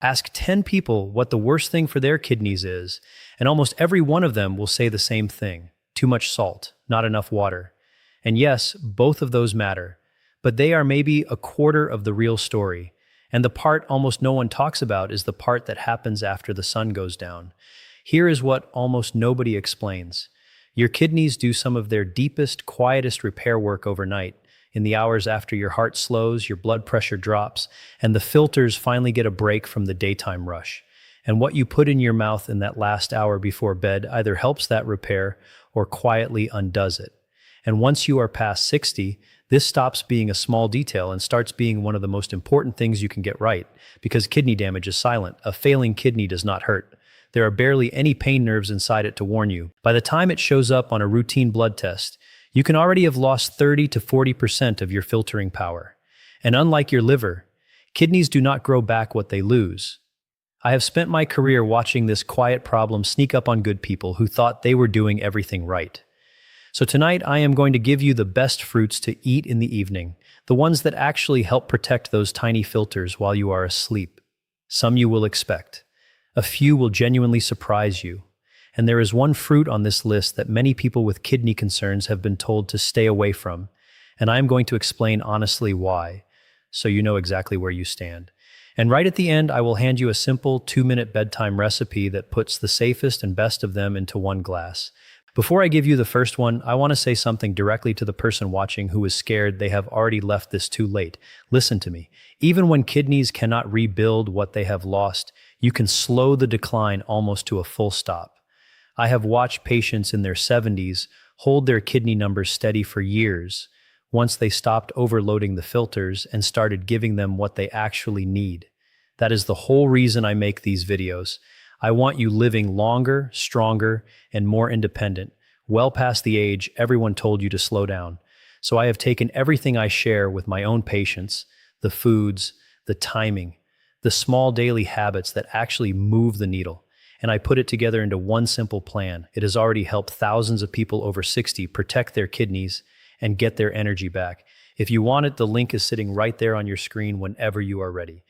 Ask 10 people what the worst thing for their kidneys is, and almost every one of them will say the same thing: too much salt, not enough water. And yes, both of those matter, but they are maybe a quarter of the real story. And the part almost no one talks about is the part that happens after the sun goes down. Here is what almost nobody explains. Your kidneys do some of their deepest, quietest repair work overnight. In the hours after your heart slows, your blood pressure drops, and the filters finally get a break from the daytime rush. And what you put in your mouth in that last hour before bed either helps that repair or quietly undoes it. And once you are past 60, this stops being a small detail and starts being one of the most important things you can get right, because kidney damage is silent. A failing kidney does not hurt. There are barely any pain nerves inside it to warn you. By the time it shows up on a routine blood test, you can already have lost 30 to 40% of your filtering power. And unlike your liver, kidneys do not grow back what they lose. I have spent my career watching this quiet problem sneak up on good people who thought they were doing everything right. So tonight I am going to give you the best fruits to eat in the evening, the ones that actually help protect those tiny filters while you are asleep. Some you will expect. A few will genuinely surprise you. And there is one fruit on this list that many people with kidney concerns have been told to stay away from, and I am going to explain honestly why, so you know exactly where you stand. And right at the end, I will hand you a simple 2-minute bedtime recipe that puts the safest and best of them into one glass. Before I give you the first one, I want to say something directly to the person watching who is scared they have already left this too late. Listen to me. Even when kidneys cannot rebuild what they have lost, you can slow the decline almost to a full stop. I have watched patients in their 70s hold their kidney numbers steady for years once they stopped overloading the filters and started giving them what they actually need. That is the whole reason I make these videos. I want you living longer, stronger, and more independent, well past the age everyone told you to slow down. So I have taken everything I share with my own patients, the foods, the timing, the small daily habits that actually move the needle, and I put it together into one simple plan. It has already helped thousands of people over 60 protect their kidneys and get their energy back. If you want it, the link is sitting right there on your screen whenever you are ready.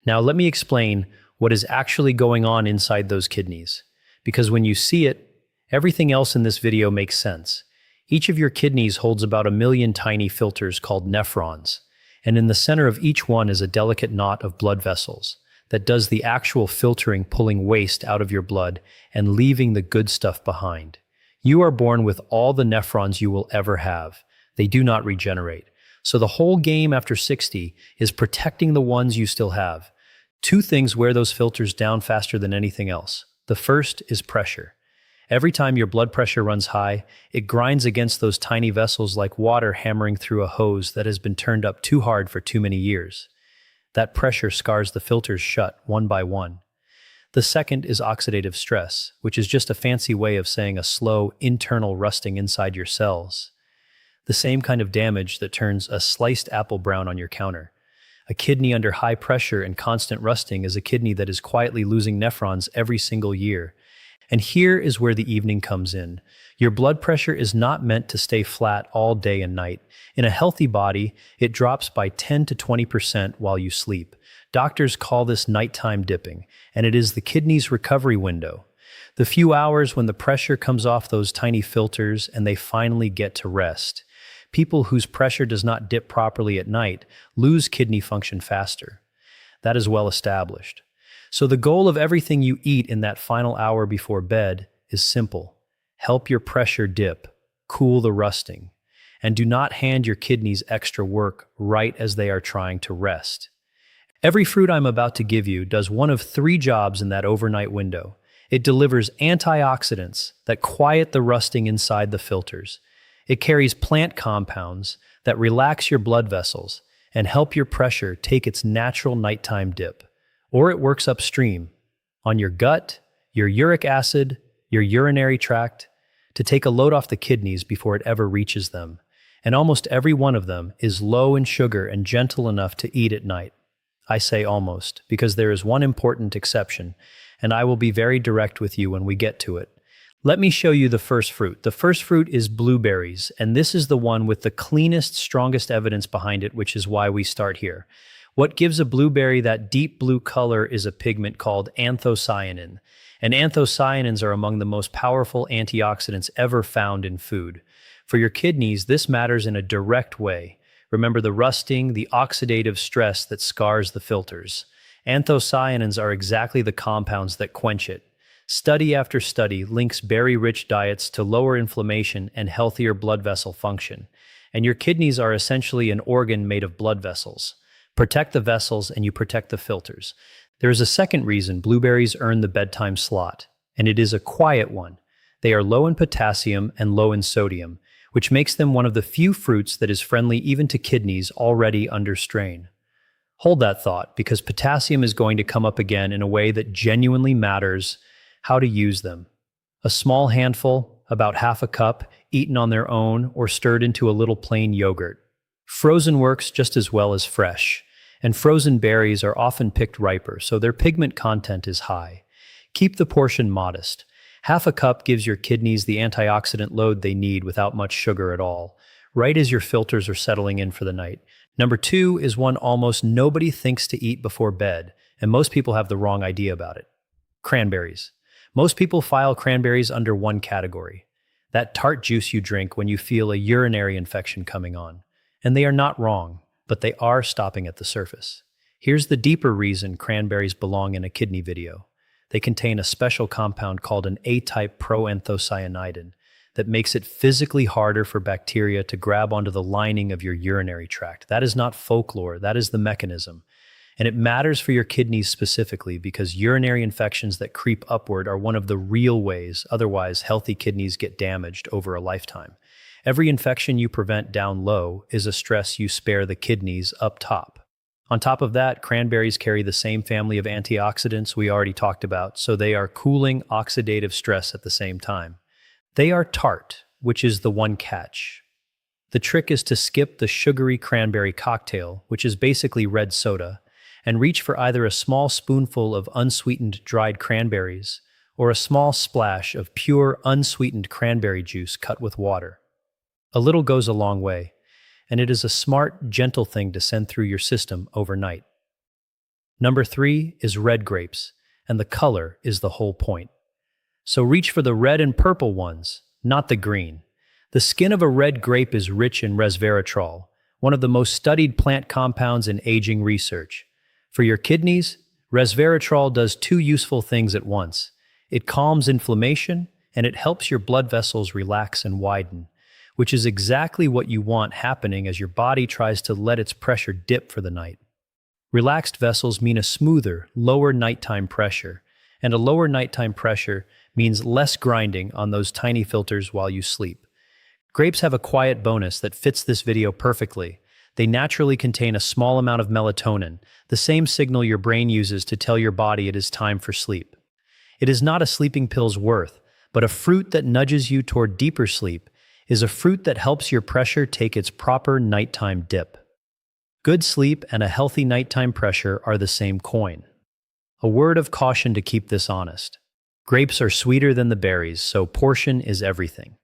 Now let me explain what is actually going on inside those kidneys, because when you see it, everything else in this video makes sense. Each of your kidneys holds about 1 million tiny filters called nephrons, and in the center of each one is a delicate knot of blood vessels that does the actual filtering, pulling waste out of your blood and leaving the good stuff behind. You are born with all the nephrons you will ever have. They do not regenerate. So the whole game after 60 is protecting the ones you still have. Two things wear those filters down faster than anything else. The first is pressure. Every time your blood pressure runs high, it grinds against those tiny vessels like water hammering through a hose that has been turned up too hard for too many years. That pressure scars the filters shut one by one. The second is oxidative stress, which is just a fancy way of saying a slow, internal rusting inside your cells. The same kind of damage that turns a sliced apple brown on your counter. A kidney under high pressure and constant rusting is a kidney that is quietly losing nephrons every single year. And here is where the evening comes in. Your blood pressure is not meant to stay flat all day and night. In a healthy body, it drops by 10 to 20% while you sleep. Doctors call this nighttime dipping, and it is the kidney's recovery window. The few hours when the pressure comes off those tiny filters and they finally get to rest. People whose pressure does not dip properly at night lose kidney function faster. That is well established. So the goal of everything you eat in that final hour before bed is simple. Help your pressure dip, cool the rusting, and do not hand your kidneys extra work right as they are trying to rest. Every fruit I'm about to give you does one of 3 jobs in that overnight window. It delivers antioxidants that quiet the rusting inside the filters. It carries plant compounds that relax your blood vessels and help your pressure take its natural nighttime dip. Or it works upstream, on your gut, your uric acid, your urinary tract, to take a load off the kidneys before it ever reaches them. And almost every one of them is low in sugar and gentle enough to eat at night. I say almost, because there is one important exception, and I will be very direct with you when we get to it. Let me show you the first fruit. The first fruit is blueberries, and this is the one with the cleanest, strongest evidence behind it, which is why we start here. What gives a blueberry that deep blue color is a pigment called anthocyanin, and anthocyanins are among the most powerful antioxidants ever found in food. For your kidneys, this matters in a direct way. Remember the rusting, the oxidative stress that scars the filters. Anthocyanins are exactly the compounds that quench it. Study after study links berry-rich diets to lower inflammation and healthier blood vessel function. And your kidneys are essentially an organ made of blood vessels. Protect the vessels and you protect the filters. There is a second reason blueberries earn the bedtime slot, and it is a quiet one. They are low in potassium and low in sodium, which makes them one of the few fruits that is friendly even to kidneys already under strain. Hold that thought, because potassium is going to come up again in a way that genuinely matters. How to use them. A small handful, about half a cup, eaten on their own or stirred into a little plain yogurt. Frozen works just as well as fresh, and frozen berries are often picked riper, so their pigment content is high. Keep the portion modest. Half a cup gives your kidneys the antioxidant load they need without much sugar at all, right as your filters are settling in for the night. Number 2 is one almost nobody thinks to eat before bed, and most people have the wrong idea about it. Cranberries. Most people file cranberries under one category, that tart juice you drink when you feel a urinary infection coming on. And they are not wrong, but they are stopping at the surface. Here's the deeper reason cranberries belong in a kidney video. They contain a special compound called an A-type proanthocyanidin that makes it physically harder for bacteria to grab onto the lining of your urinary tract. That is not folklore, that is the mechanism. And it matters for your kidneys specifically because urinary infections that creep upward are one of the real ways, otherwise healthy kidneys get damaged over a lifetime. Every infection you prevent down low is a stress you spare the kidneys up top. On top of that, cranberries carry the same family of antioxidants we already talked about, so they are cooling oxidative stress at the same time. They are tart, which is the one catch. The trick is to skip the sugary cranberry cocktail, which is basically red soda, and reach for either a small spoonful of unsweetened dried cranberries or a small splash of pure unsweetened cranberry juice cut with water. A little goes a long way, and it is a smart, gentle thing to send through your system overnight. Number 3 is red grapes, and the color is the whole point. So reach for the red and purple ones, not the green. The skin of a red grape is rich in resveratrol, one of the most studied plant compounds in aging research. For your kidneys, resveratrol does 2 useful things at once. It calms inflammation, and it helps your blood vessels relax and widen, which is exactly what you want happening as your body tries to let its pressure dip for the night. Relaxed vessels mean a smoother, lower nighttime pressure, and a lower nighttime pressure means less grinding on those tiny filters while you sleep. Grapes have a quiet bonus that fits this video perfectly. They naturally contain a small amount of melatonin, the same signal your brain uses to tell your body it is time for sleep. It is not a sleeping pill's worth, but a fruit that nudges you toward deeper sleep is a fruit that helps your pressure take its proper nighttime dip. Good sleep and a healthy nighttime pressure are the same coin. A word of caution to keep this honest. Grapes are sweeter than the berries, so portion is everything.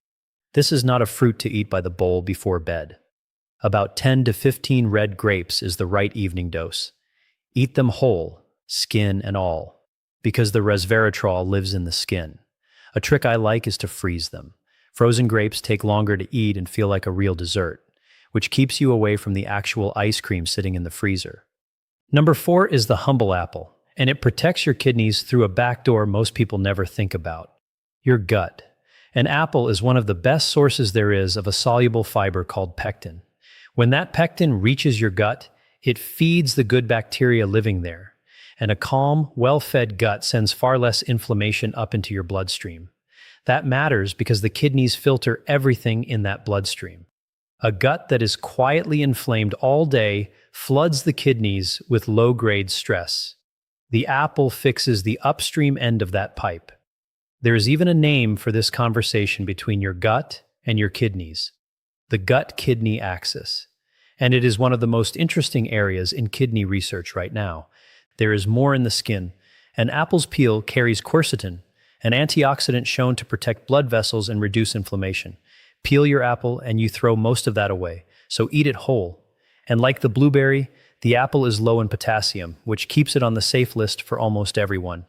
This is not a fruit to eat by the bowl before bed. About 10 to 15 red grapes is the right evening dose. Eat them whole, skin and all, because the resveratrol lives in the skin. A trick I like is to freeze them. Frozen grapes take longer to eat and feel like a real dessert, which keeps you away from the actual ice cream sitting in the freezer. Number 4 is the humble apple, and it protects your kidneys through a back door most people never think about: your gut. An apple is one of the best sources there is of a soluble fiber called pectin. When that pectin reaches your gut, it feeds the good bacteria living there, and a calm, well-fed gut sends far less inflammation up into your bloodstream. That matters because the kidneys filter everything in that bloodstream. A gut that is quietly inflamed all day floods the kidneys with low-grade stress. The apple fixes the upstream end of that pipe. There is even a name for this conversation between your gut and your kidneys: the gut-kidney axis. And it is one of the most interesting areas in kidney research right now. There is more in the skin. An apple's peel carries quercetin, an antioxidant shown to protect blood vessels and reduce inflammation. Peel your apple and you throw most of that away, so eat it whole. And like the blueberry, The apple is low in potassium, which keeps it on the safe list for almost everyone.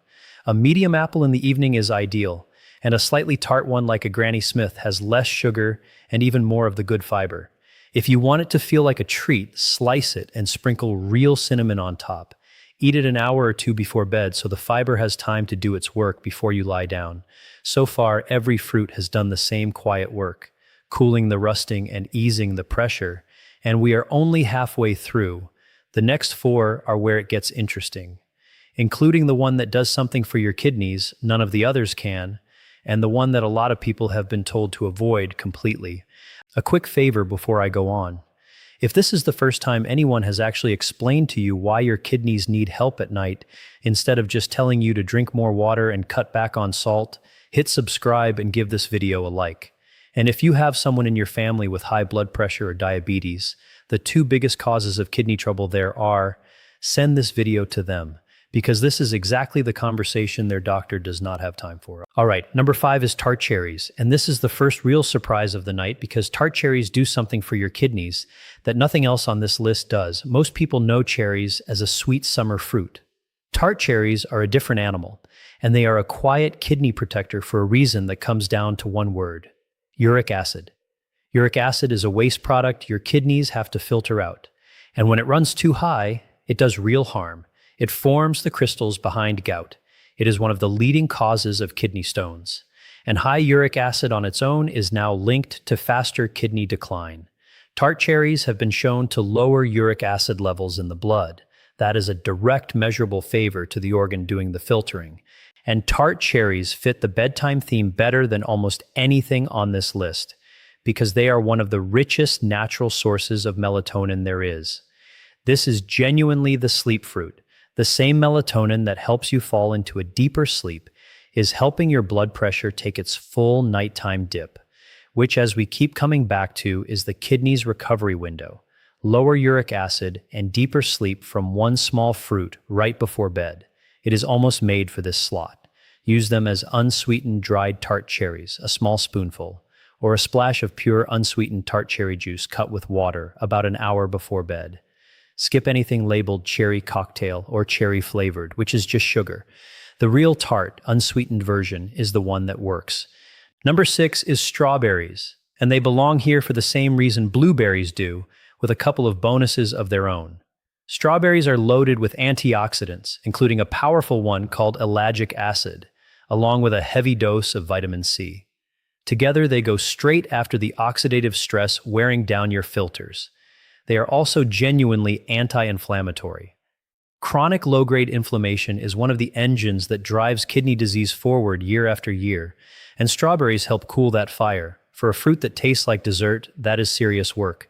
A medium apple in the evening is ideal, and a slightly tart one like a Granny Smith has less sugar and even more of the good fiber. If you want it to feel like a treat, slice it and sprinkle real cinnamon on top. Eat it an hour or two before bed so the fiber has time to do its work before you lie down. So far, every fruit has done the same quiet work, cooling the rusting and easing the pressure, and we are only halfway through. The next four are where it gets interesting, including the one that does something for your kidneys none of the others can, and the one that a lot of people have been told to avoid completely. A quick favor before I go on. If this is the first time anyone has actually explained to you why your kidneys need help at night, instead of just telling you to drink more water and cut back on salt, hit subscribe and give this video a like. And if you have someone in your family with high blood pressure or diabetes, the two biggest causes of kidney trouble there are, send this video to them, because this is exactly the conversation their doctor does not have time for. All right, number 5 is Tart cherries, and this is the first real surprise of the night because Tart cherries do something for your kidneys that nothing else on this list does. Most people know cherries as a sweet summer fruit. Tart cherries are a different animal, and they are a quiet kidney protector for a reason that comes down to one word: uric acid. Uric acid is a waste product your kidneys have to filter out, and when it runs too high, it does real harm. It forms the crystals behind gout. It is one of the leading causes of kidney stones. And high uric acid on its own is now linked to faster kidney decline. Tart cherries have been shown to lower uric acid levels in the blood. That is a direct measurable favor to the organ doing the filtering. And tart cherries fit the bedtime theme better than almost anything on this list because they are one of the richest natural sources of melatonin there is. This is genuinely the sleep fruit. The same melatonin that helps you fall into a deeper sleep is helping your blood pressure take its full nighttime dip, which, as we keep coming back to, is the kidney's recovery window. Lower uric acid and deeper sleep from one small fruit right before bed. It is almost made for this slot. Use them as unsweetened dried tart cherries, a small spoonful, or a splash of pure unsweetened tart cherry juice cut with water about an hour before bed. Skip anything labeled cherry cocktail or cherry flavored, which is just sugar. The real tart, unsweetened version is the one that works. Number 6 is strawberries, and they belong here for the same reason blueberries do, with a couple of bonuses of their own. Strawberries are loaded with antioxidants, including a powerful one called ellagic acid, along with a heavy dose of vitamin C. Together, they go straight after the oxidative stress wearing down your filters. They are also genuinely anti-inflammatory. Chronic low-grade inflammation is one of the engines that drives kidney disease forward year after year, and strawberries help cool that fire. For a fruit that tastes like dessert, that is serious work.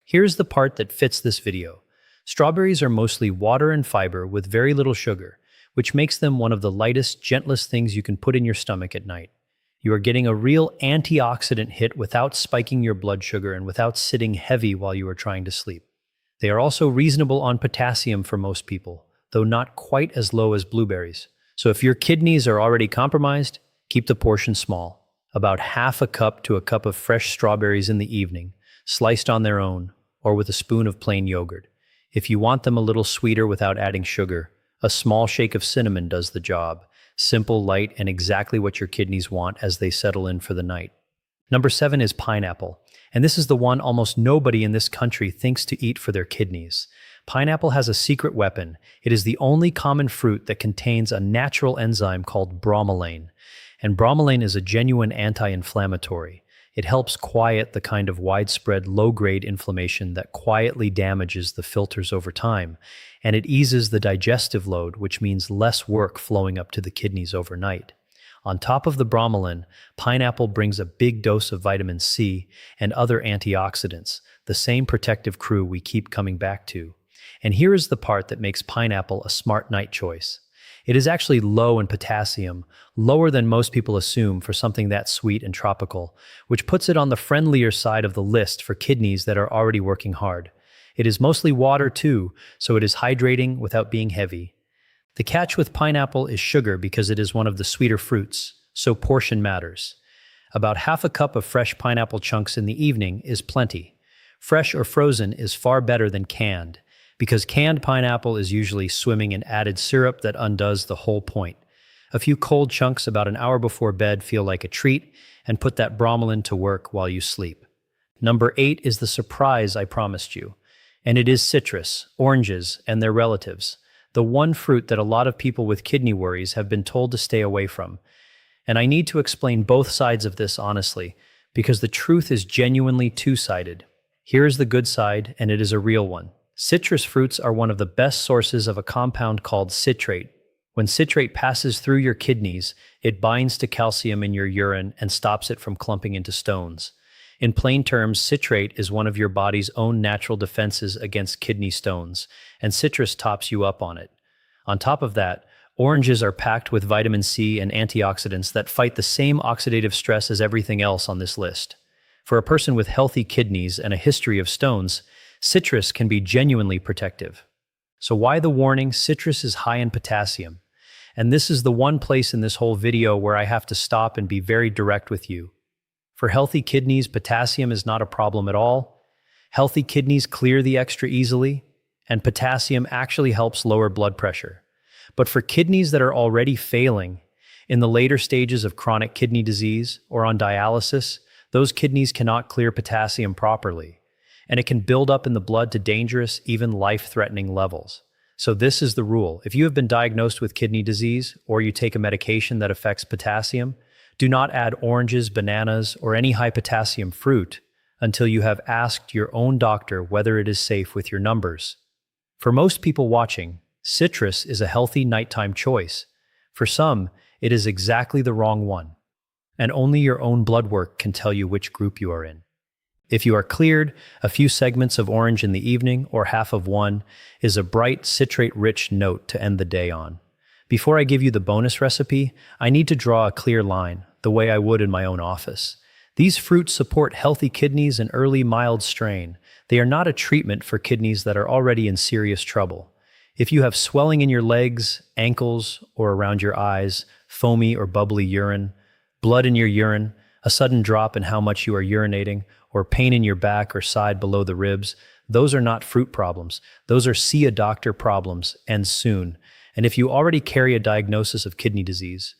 Here's the part that fits this video. Strawberries are mostly water and fiber with very little sugar, which makes them one of the lightest, gentlest things you can put in your stomach at night. You are getting a real antioxidant hit without spiking your blood sugar and without sitting heavy while you are trying to sleep. They are also reasonable on potassium for most people, though not quite as low as blueberries. So if your kidneys are already compromised, keep the portion small. About half a cup to a cup of fresh strawberries in the evening, sliced on their own, or with a spoon of plain yogurt. If you want them a little sweeter without adding sugar, a small shake of cinnamon does the job. Simple, light, and exactly what your kidneys want as they settle in for the night. Number 7 is pineapple, and this is the one almost nobody in this country thinks to eat for their kidneys. Pineapple has a secret weapon. It is the only common fruit that contains a natural enzyme called bromelain, and bromelain is a genuine anti-inflammatory. It helps quiet the kind of widespread low-grade inflammation that quietly damages the filters over time, and it eases the digestive load, which means less work flowing up to the kidneys overnight. On top of the bromelain, pineapple brings a big dose of vitamin C and other antioxidants, the same protective crew we keep coming back to. And here is the part that makes pineapple a smart night choice. It is actually low in potassium, lower than most people assume for something that sweet and tropical, which puts it on the friendlier side of the list for kidneys that are already working hard. It is mostly water too, so it is hydrating without being heavy. The catch with pineapple is sugar because it is one of the sweeter fruits, so portion matters. About half a cup of fresh pineapple chunks in the evening is plenty. Fresh or frozen is far better than canned. because canned pineapple is usually swimming in added syrup that undoes the whole point. A few cold chunks about an hour before bed feel like a treat, and put that bromelain to work while you sleep. Number 8 is the surprise I promised you, and it is citrus, oranges, and their relatives, the one fruit that a lot of people with kidney worries have been told to stay away from. And I need to explain both sides of this honestly, because the truth is genuinely two-sided. Here is the good side, and it is a real one. Citrus fruits are one of the best sources of a compound called citrate. When citrate passes through your kidneys, it binds to calcium in your urine and stops it from clumping into stones. In plain terms, citrate is one of your body's own natural defenses against kidney stones, and citrus tops you up on it. On top of that, oranges are packed with vitamin C and antioxidants that fight the same oxidative stress as everything else on this list. For a person with healthy kidneys and a history of stones, citrus can be genuinely protective. So why the warning? Citrus is high in potassium. And this is the one place in this whole video where I have to stop and be very direct with you. For healthy kidneys, potassium is not a problem at all. Healthy kidneys clear the extra easily, and potassium actually helps lower blood pressure. But for kidneys that are already failing, in the later stages of chronic kidney disease or on dialysis, those kidneys cannot clear potassium properly, and it can build up in the blood to dangerous, even life-threatening levels. So this is the rule. If you have been diagnosed with kidney disease or you take a medication that affects potassium, do not add oranges, bananas, or any high potassium fruit until you have asked your own doctor whether it is safe with your numbers. For most people watching, citrus is a healthy nighttime choice. For some, it is exactly the wrong one, and only your own blood work can tell you which group you are in. If you are cleared, a few segments of orange in the evening or half of one is a bright, citrate-rich note to end the day on. Before I give you the bonus recipe, I need to draw a clear line, the way I would in my own office. These fruits support healthy kidneys and early mild strain. They are not a treatment for kidneys that are already in serious trouble. If you have swelling in your legs, ankles, or around your eyes, foamy or bubbly urine, blood in your urine, a sudden drop in how much you are urinating, or pain in your back or side below the ribs, those are not fruit problems. Those are see a doctor problems, and soon. And if you already carry a diagnosis of kidney disease,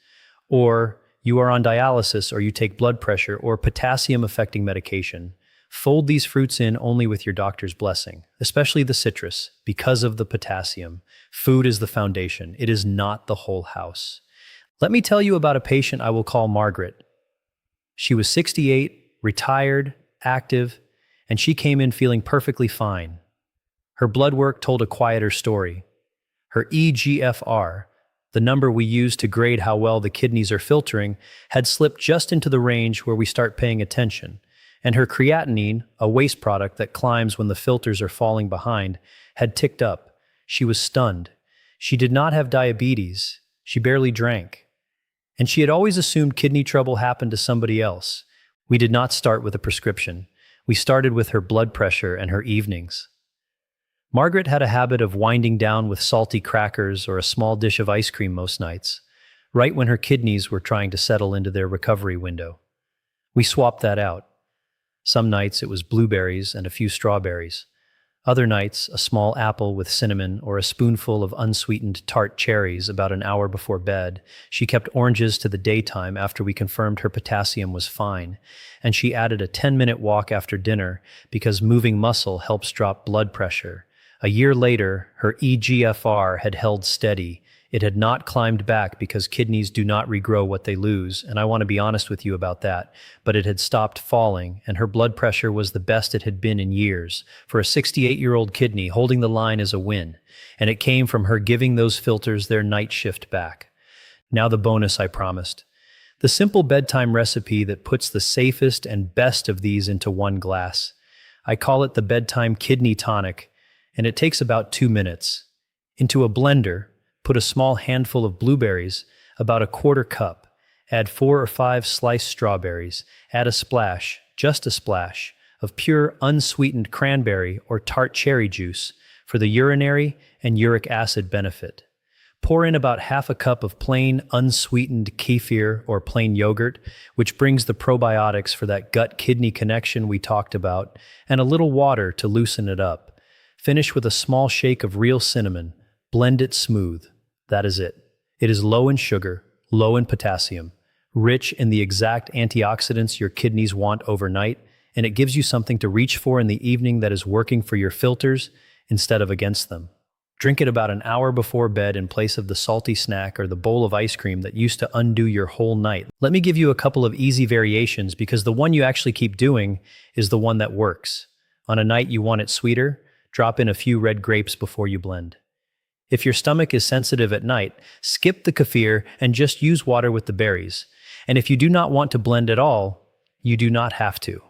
or you are on dialysis, or you take blood pressure or potassium-affecting medication, fold these fruits in only with your doctor's blessing, especially the citrus, because of the potassium. Food is the foundation. It is not the whole house. Let me tell you about a patient I will call Margaret. She was 68, retired, active, and she came in feeling perfectly fine. Her blood work told a quieter story. Her eGFR, the number we use to grade how well the kidneys are filtering, had slipped just into the range where we start paying attention, and her creatinine, a waste product that climbs when the filters are falling behind, had ticked up. She was stunned. She did not have diabetes. She barely drank. And she had always assumed kidney trouble happened to somebody else. We did not start with a prescription. We started with her blood pressure and her evenings. Margaret had a habit of winding down with salty crackers or a small dish of ice cream most nights, right when her kidneys were trying to settle into their recovery window. We swapped that out. Some nights it was blueberries and a few strawberries. Other nights, a small apple with cinnamon or a spoonful of unsweetened Tart cherries about an hour before bed. She kept oranges to the daytime after we confirmed her potassium was fine, and she added a 10-minute walk after dinner because moving muscle helps drop blood pressure. A year later, her eGFR had held steady. It had not climbed back because kidneys do not regrow what they lose, and I want to be honest with you about that, but it had stopped falling, and her blood pressure was the best it had been in years. For a 68-year-old kidney, holding the line is a win, and it came from her giving those filters their night shift back. Now the bonus I promised. The simple bedtime recipe that puts the safest and best of these into one glass. I call it the Bedtime Kidney Tonic, and it takes about 2 minutes. Into a blender, put a small handful of blueberries, about a quarter cup. Add 4 or 5 sliced strawberries. Add a splash, just a splash, of pure unsweetened cranberry or tart cherry juice for the urinary and uric acid benefit. Pour in about half a cup of plain unsweetened kefir or plain yogurt, which brings the probiotics for that gut-kidney connection we talked about, and a little water to loosen it up. Finish with a small shake of real cinnamon. Blend it smooth. That is it. It is low in sugar, low in potassium, rich in the exact antioxidants your kidneys want overnight, and it gives you something to reach for in the evening that is working for your filters instead of against them. Drink it about an hour before bed in place of the salty snack or the bowl of ice cream that used to undo your whole night. Let me give you a couple of easy variations because the one you actually keep doing is the one that works. On a night you want it sweeter, drop in a few red grapes before you blend. If your stomach is sensitive at night, skip the kefir and just use water with the berries. And if you do not want to blend at all, you do not have to.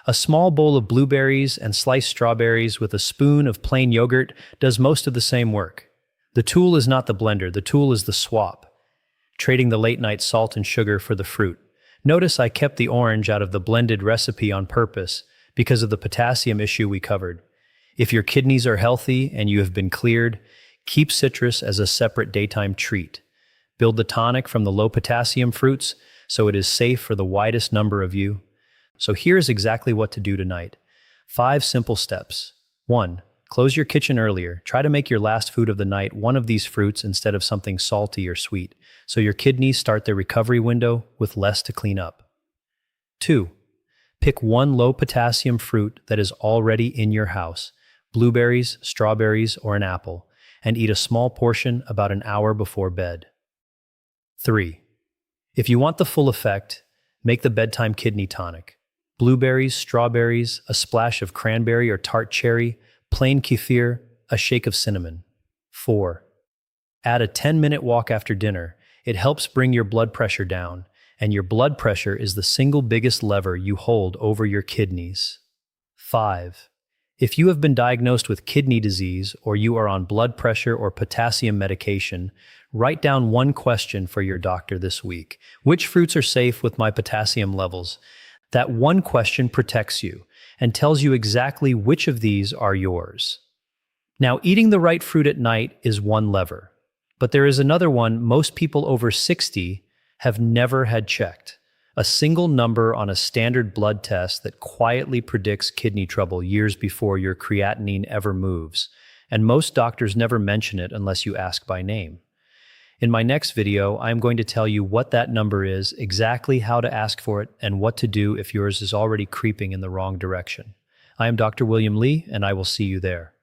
A small bowl of blueberries and sliced strawberries with a spoon of plain yogurt does most of the same work. The tool is not the blender, the tool is the swap, trading the late-night salt and sugar for the fruit. Notice I kept the orange out of the blended recipe on purpose because of the potassium issue we covered. If your kidneys are healthy and you have been cleared, keep citrus as a separate daytime treat. Build the tonic from the low-potassium fruits so it is safe for the widest number of you. So here's exactly what to do tonight. 5 simple steps. 1. Close your kitchen earlier. Try to make your last food of the night one of these fruits instead of something salty or sweet, so your kidneys start their recovery window with less to clean up. 2. Pick one low-potassium fruit that is already in your house, blueberries, strawberries, or an apple, and eat a small portion about an hour before bed. 3. If you want the full effect, make the bedtime kidney tonic. Blueberries, strawberries, a splash of cranberry or tart cherry, plain kefir, a shake of cinnamon. 4. Add a 10-minute walk after dinner. It helps bring your blood pressure down, and your blood pressure is the single biggest lever you hold over your kidneys. 5. If you have been diagnosed with kidney disease or you are on blood pressure or potassium medication, write down one question for your doctor this week. Which fruits are safe with my potassium levels? That one question protects you and tells you exactly which of these are yours. Now, eating the right fruit at night is one lever, but there is another one most people over 60 have never had checked. A single number on a standard blood test that quietly predicts kidney trouble years before your creatinine ever moves, and most doctors never mention it unless you ask by name. In my next video, I am going to tell you what that number is, exactly how to ask for it, and what to do if yours is already creeping in the wrong direction. I am Dr. William Lee, and I will see you there.